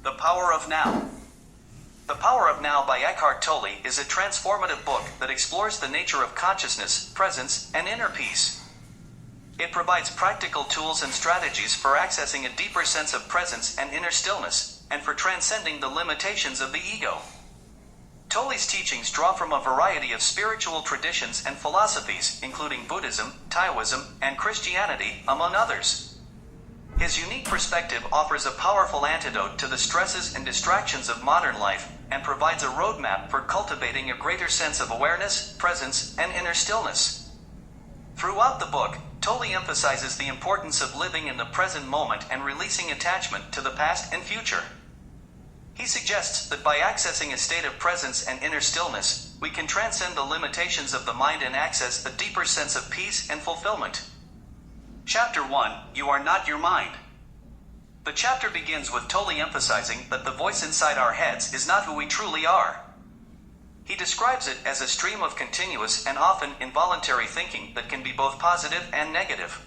The Power of Now. The Power of Now by Eckhart Tolle is a transformative book that explores the nature of consciousness, presence, and inner peace. It provides practical tools and strategies for accessing a deeper sense of presence and inner stillness, and for transcending the limitations of the ego. Tolle's teachings draw from a variety of spiritual traditions and philosophies, including Buddhism, Taoism, and Christianity, among others. His unique perspective offers a powerful antidote to the stresses and distractions of modern life, and provides a roadmap for cultivating a greater sense of awareness, presence, and inner stillness. Throughout the book, Tolle emphasizes the importance of living in the present moment and releasing attachment to the past and future. He suggests that by accessing a state of presence and inner stillness, we can transcend the limitations of the mind and access a deeper sense of peace and fulfillment. Chapter 1: You Are Not Your Mind. The chapter begins with Tolle emphasizing that the voice inside our heads is not who we truly are. He describes it as a stream of continuous and often involuntary thinking that can be both positive and negative.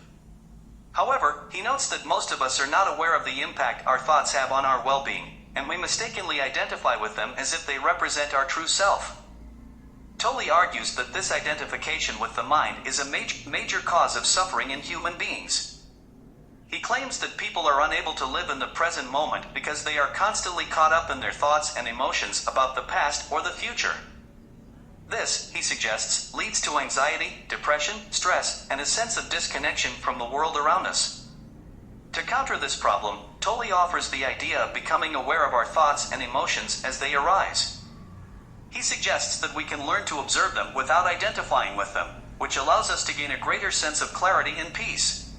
However, he notes that most of us are not aware of the impact our thoughts have on our well-being, and we mistakenly identify with them as if they represent our true self. Tolle argues that this identification with the mind is a major cause of suffering in human beings. He claims that people are unable to live in the present moment because they are constantly caught up in their thoughts and emotions about the past or the future. This, he suggests, leads to anxiety, depression, stress, and a sense of disconnection from the world around us. To counter this problem, Tolle offers the idea of becoming aware of our thoughts and emotions as they arise. He suggests that we can learn to observe them without identifying with them, which allows us to gain a greater sense of clarity and peace.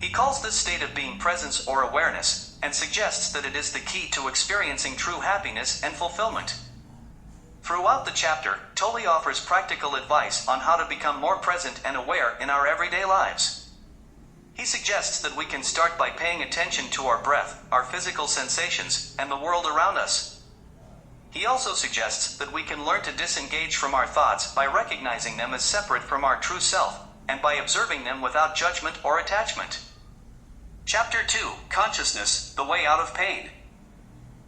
He calls this state of being presence or awareness, and suggests that it is the key to experiencing true happiness and fulfillment. Throughout the chapter, Tolle offers practical advice on how to become more present and aware in our everyday lives. He suggests that we can start by paying attention to our breath, our physical sensations, and the world around us. He also suggests that we can learn to disengage from our thoughts by recognizing them as separate from our true self, and by observing them without judgment or attachment. Chapter 2: Consciousness, the Way Out of Pain.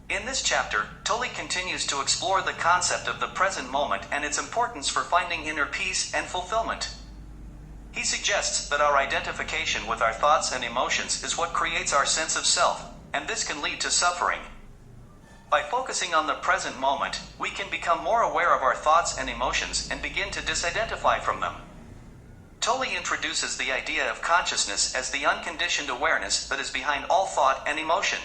In this chapter, Tolle continues to explore the concept of the present moment and its importance for finding inner peace and fulfillment. He suggests that our identification with our thoughts and emotions is what creates our sense of self, and this can lead to suffering. By focusing on the present moment, we can become more aware of our thoughts and emotions and begin to disidentify from them. Tolle introduces the idea of consciousness as the unconditioned awareness that is behind all thought and emotion.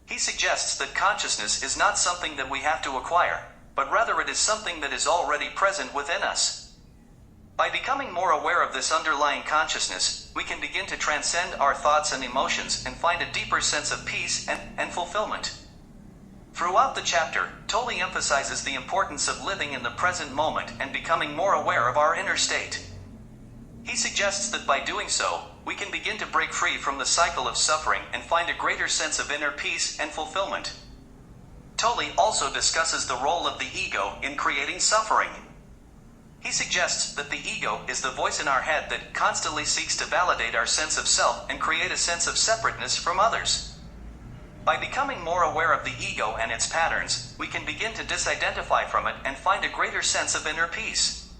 He suggests that consciousness is not something that we have to acquire, but rather it is something that is already present within us. By becoming more aware of this underlying consciousness, we can begin to transcend our thoughts and emotions and find a deeper sense of peace and fulfillment. Throughout the chapter, Tolle emphasizes the importance of living in the present moment and becoming more aware of our inner state. He suggests that by doing so, we can begin to break free from the cycle of suffering and find a greater sense of inner peace and fulfillment. Tolle also discusses the role of the ego in creating suffering. He suggests that the ego is the voice in our head that constantly seeks to validate our sense of self and create a sense of separateness from others. By becoming more aware of the ego and its patterns, we can begin to disidentify from it and find a greater sense of inner peace.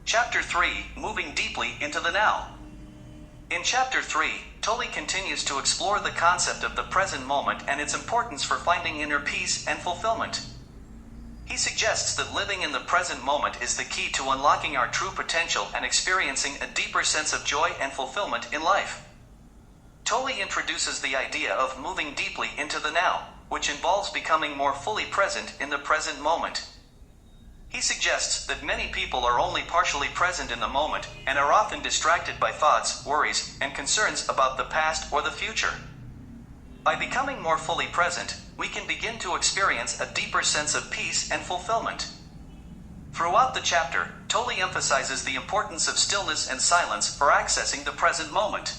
Chapter 3: Moving Deeply into the Now. In Chapter 3, Tolle continues to explore the concept of the present moment and its importance for finding inner peace and fulfillment. He suggests that living in the present moment is the key to unlocking our true potential and experiencing a deeper sense of joy and fulfillment in life. Tolle introduces the idea of moving deeply into the now, which involves becoming more fully present in the present moment. He suggests that many people are only partially present in the moment and are often distracted by thoughts, worries, and concerns about the past or the future. By becoming more fully present, we can begin to experience a deeper sense of peace and fulfillment. Throughout the chapter, Tolle emphasizes the importance of stillness and silence for accessing the present moment.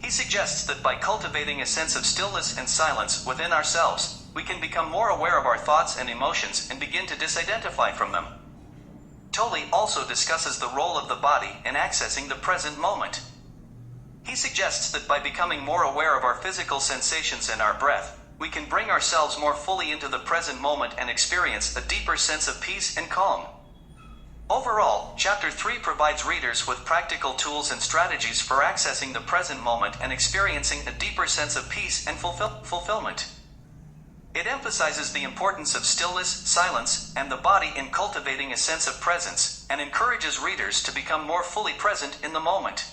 He suggests that by cultivating a sense of stillness and silence within ourselves, we can become more aware of our thoughts and emotions and begin to disidentify from them. Tolle also discusses the role of the body in accessing the present moment. He suggests that by becoming more aware of our physical sensations and our breath, we can bring ourselves more fully into the present moment and experience a deeper sense of peace and calm. Overall, Chapter 3 provides readers with practical tools and strategies for accessing the present moment and experiencing a deeper sense of peace and fulfillment. It emphasizes the importance of stillness, silence, and the body in cultivating a sense of presence, and encourages readers to become more fully present in the moment.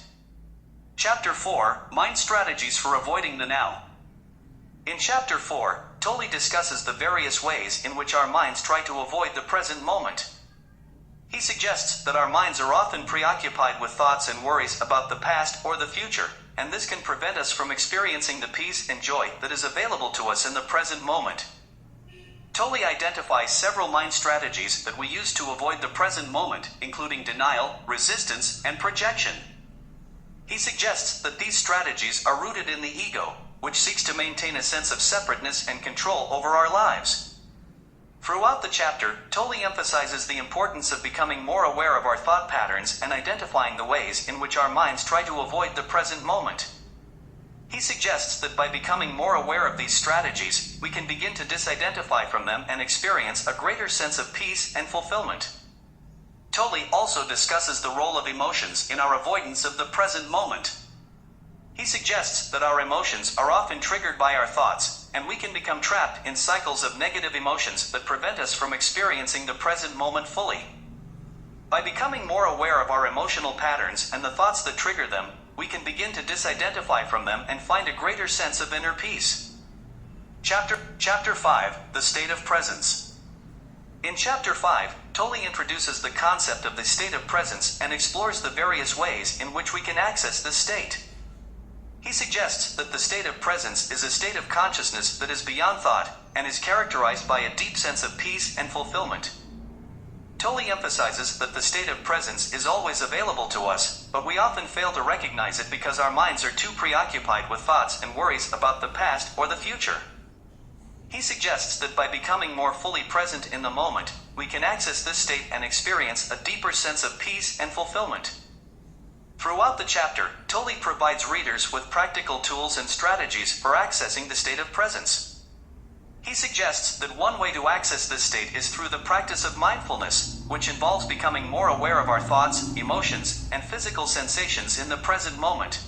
Chapter 4, Mind Strategies for Avoiding the Now. In Chapter 4, Tolle discusses the various ways in which our minds try to avoid the present moment. He suggests that our minds are often preoccupied with thoughts and worries about the past or the future, and this can prevent us from experiencing the peace and joy that is available to us in the present moment. Tolle identifies several mind strategies that we use to avoid the present moment, including denial, resistance, and projection. He suggests that these strategies are rooted in the ego, which seeks to maintain a sense of separateness and control over our lives. Throughout the chapter, Tolle emphasizes the importance of becoming more aware of our thought patterns and identifying the ways in which our minds try to avoid the present moment. He suggests that by becoming more aware of these strategies, we can begin to disidentify from them and experience a greater sense of peace and fulfillment. Tolle also discusses the role of emotions in our avoidance of the present moment. He suggests that our emotions are often triggered by our thoughts, and we can become trapped in cycles of negative emotions that prevent us from experiencing the present moment fully. By becoming more aware of our emotional patterns and the thoughts that trigger them, we can begin to disidentify from them and find a greater sense of inner peace. Chapter 5, The State of Presence. In Chapter 5, Tolle introduces the concept of the state of presence and explores the various ways in which we can access this state. He suggests that the state of presence is a state of consciousness that is beyond thought and is characterized by a deep sense of peace and fulfillment. Tolle emphasizes that the state of presence is always available to us, but we often fail to recognize it because our minds are too preoccupied with thoughts and worries about the past or the future. He suggests that by becoming more fully present in the moment, we can access this state and experience a deeper sense of peace and fulfillment. Throughout the chapter, Tolle provides readers with practical tools and strategies for accessing the state of presence. He suggests that one way to access this state is through the practice of mindfulness, which involves becoming more aware of our thoughts, emotions, and physical sensations in the present moment.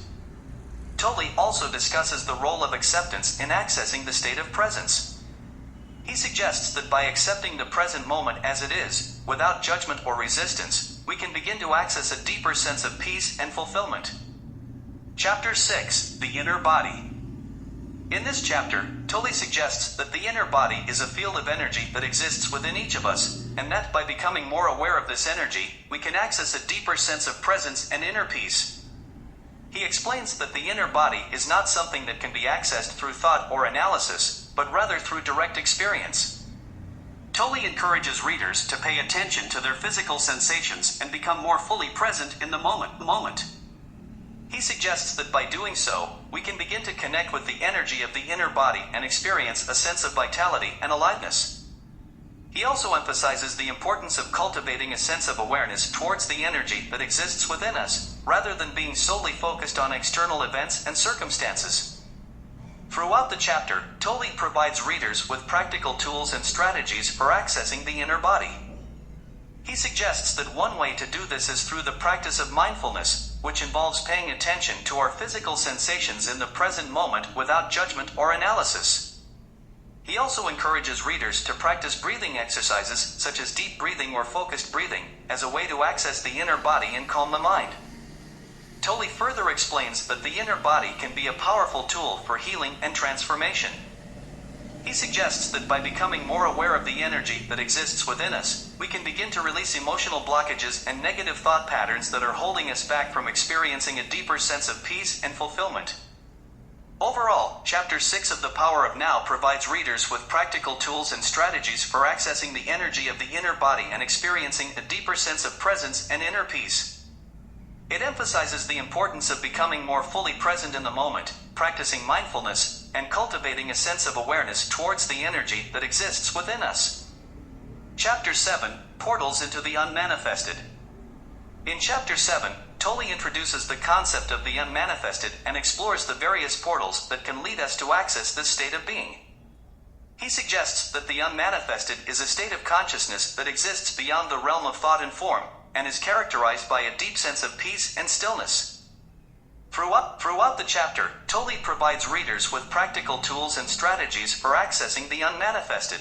Tolle also discusses the role of acceptance in accessing the state of presence. He suggests that by accepting the present moment as it is, without judgment or resistance, we can begin to access a deeper sense of peace and fulfillment. Chapter 6, The Inner Body. In this chapter, Tolle suggests that the inner body is a field of energy that exists within each of us, and that by becoming more aware of this energy, we can access a deeper sense of presence and inner peace. He explains that the inner body is not something that can be accessed through thought or analysis, but rather through direct experience. Tolle encourages readers to pay attention to their physical sensations and become more fully present in the moment. He suggests that by doing so, we can begin to connect with the energy of the inner body and experience a sense of vitality and aliveness. He also emphasizes the importance of cultivating a sense of awareness towards the energy that exists within us, rather than being solely focused on external events and circumstances. Throughout the chapter, Tolle provides readers with practical tools and strategies for accessing the inner body. He suggests that one way to do this is through the practice of mindfulness, which involves paying attention to our physical sensations in the present moment without judgment or analysis. He also encourages readers to practice breathing exercises such as deep breathing or focused breathing, as a way to access the inner body and calm the mind. Tolle further explains that the inner body can be a powerful tool for healing and transformation. He suggests that by becoming more aware of the energy that exists within us, we can begin to release emotional blockages and negative thought patterns that are holding us back from experiencing a deeper sense of peace and fulfillment. Overall, Chapter 6 of The Power of Now provides readers with practical tools and strategies for accessing the energy of the inner body and experiencing a deeper sense of presence and inner peace. It emphasizes the importance of becoming more fully present in the moment, practicing mindfulness, and cultivating a sense of awareness towards the energy that exists within us. Chapter 7, Portals into the Unmanifested. In Chapter 7, Tolle introduces the concept of the unmanifested and explores the various portals that can lead us to access this state of being. He suggests that the unmanifested is a state of consciousness that exists beyond the realm of thought and form, and is characterized by a deep sense of peace and stillness. Throughout the chapter, Tolle provides readers with practical tools and strategies for accessing the unmanifested.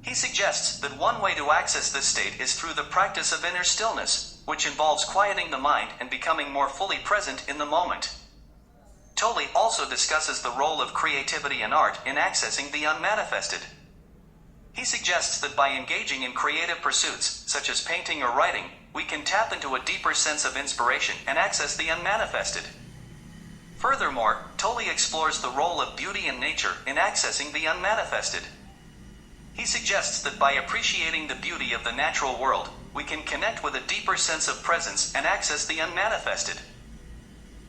He suggests that one way to access this state is through the practice of inner stillness, which involves quieting the mind and becoming more fully present in the moment. Tolle also discusses the role of creativity and art in accessing the unmanifested. He suggests that by engaging in creative pursuits, such as painting or writing, we can tap into a deeper sense of inspiration and access the unmanifested. Furthermore, Tolle explores the role of beauty and nature in accessing the unmanifested. He suggests that by appreciating the beauty of the natural world, we can connect with a deeper sense of presence and access the unmanifested.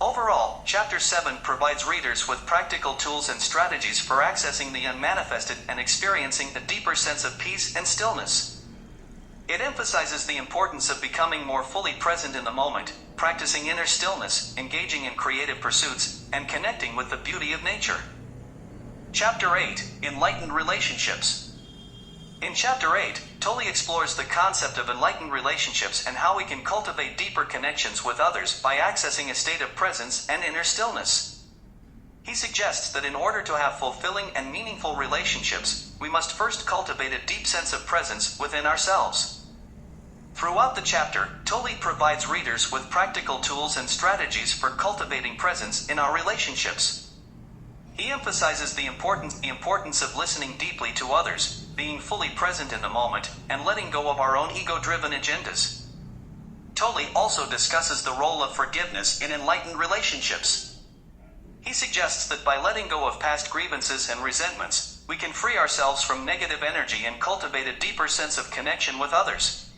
Overall, Chapter 7 provides readers with practical tools and strategies for accessing the unmanifested and experiencing a deeper sense of peace and stillness. It emphasizes the importance of becoming more fully present in the moment, practicing inner stillness, engaging in creative pursuits, and connecting with the beauty of nature. Chapter 8: Enlightened Relationships. In Chapter 8, Tolle explores the concept of enlightened relationships and how we can cultivate deeper connections with others by accessing a state of presence and inner stillness. He suggests that in order to have fulfilling and meaningful relationships, we must first cultivate a deep sense of presence within ourselves. Throughout the chapter, Tolle provides readers with practical tools and strategies for cultivating presence in our relationships. He emphasizes the importance of listening deeply to others, being fully present in the moment, and letting go of our own ego-driven agendas. Tolle also discusses the role of forgiveness in enlightened relationships. He suggests that by letting go of past grievances and resentments, we can free ourselves from negative energy and cultivate a deeper sense of connection with others.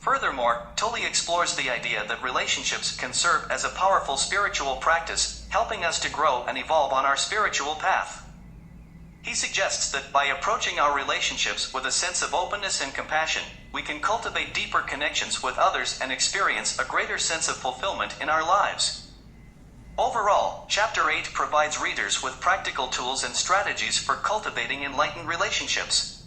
Furthermore, Tolle explores the idea that relationships can serve as a powerful spiritual practice, helping us to grow and evolve on our spiritual path. He suggests that by approaching our relationships with a sense of openness and compassion, we can cultivate deeper connections with others and experience a greater sense of fulfillment in our lives. Overall, Chapter 8 provides readers with practical tools and strategies for cultivating enlightened relationships.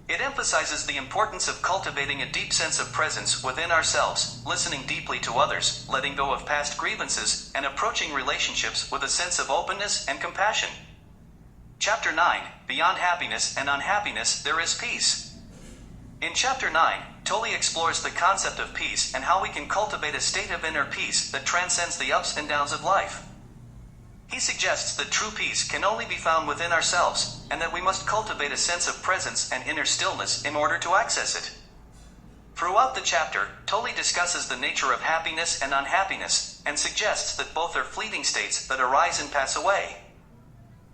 It emphasizes the importance of cultivating a deep sense of presence within ourselves, listening deeply to others, letting go of past grievances, and approaching relationships with a sense of openness and compassion. Chapter 9: Beyond Happiness and Unhappiness, There is Peace. In Chapter 9, Tolle explores the concept of peace and how we can cultivate a state of inner peace that transcends the ups and downs of life. He suggests that true peace can only be found within ourselves, and that we must cultivate a sense of presence and inner stillness in order to access it. Throughout the chapter, Tolle discusses the nature of happiness and unhappiness, and suggests that both are fleeting states that arise and pass away.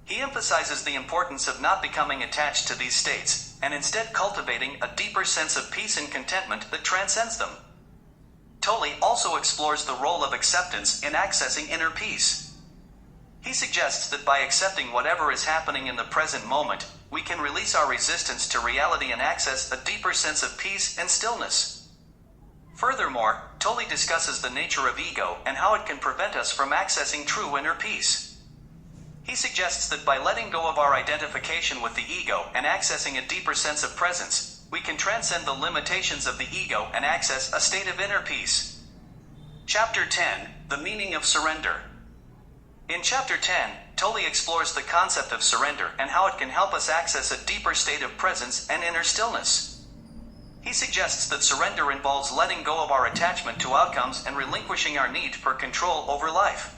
He emphasizes the importance of not becoming attached to these states, and instead cultivating a deeper sense of peace and contentment that transcends them. Tolle also explores the role of acceptance in accessing inner peace. He suggests that by accepting whatever is happening in the present moment, we can release our resistance to reality and access a deeper sense of peace and stillness. Furthermore, Tolle discusses the nature of ego and how it can prevent us from accessing true inner peace. He suggests that by letting go of our identification with the ego and accessing a deeper sense of presence, we can transcend the limitations of the ego and access a state of inner peace. Chapter 10: The Meaning of Surrender. In Chapter 10, Tolle explores the concept of surrender and how it can help us access a deeper state of presence and inner stillness. He suggests that surrender involves letting go of our attachment to outcomes and relinquishing our need for control over life.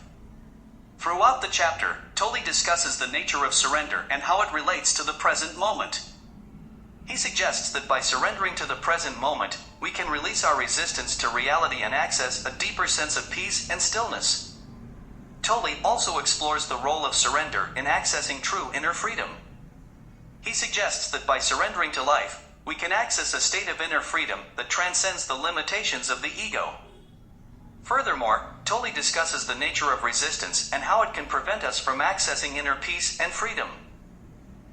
Throughout the chapter, Tolle discusses the nature of surrender and how it relates to the present moment. He suggests that by surrendering to the present moment, we can release our resistance to reality and access a deeper sense of peace and stillness. Tolle also explores the role of surrender in accessing true inner freedom. He suggests that by surrendering to life, we can access a state of inner freedom that transcends the limitations of the ego. Furthermore, Tolle discusses the nature of resistance and how it can prevent us from accessing inner peace and freedom.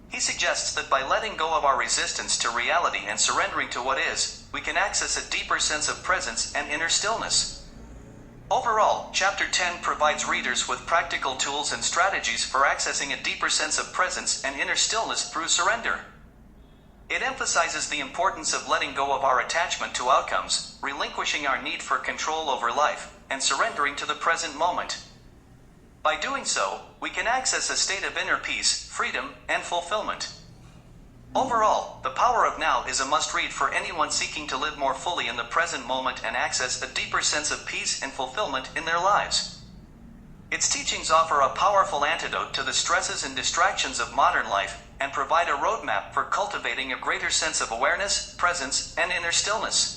He suggests that by letting go of our resistance to reality and surrendering to what is, we can access a deeper sense of presence and inner stillness. Overall, Chapter 10 provides readers with practical tools and strategies for accessing a deeper sense of presence and inner stillness through surrender. It emphasizes the importance of letting go of our attachment to outcomes, relinquishing our need for control over life, and surrendering to the present moment. By doing so, we can access a state of inner peace, freedom, and fulfillment. Overall, The Power of Now is a must-read for anyone seeking to live more fully in the present moment and access a deeper sense of peace and fulfillment in their lives. Its teachings offer a powerful antidote to the stresses and distractions of modern life and provide a roadmap for cultivating a greater sense of awareness, presence, and inner stillness.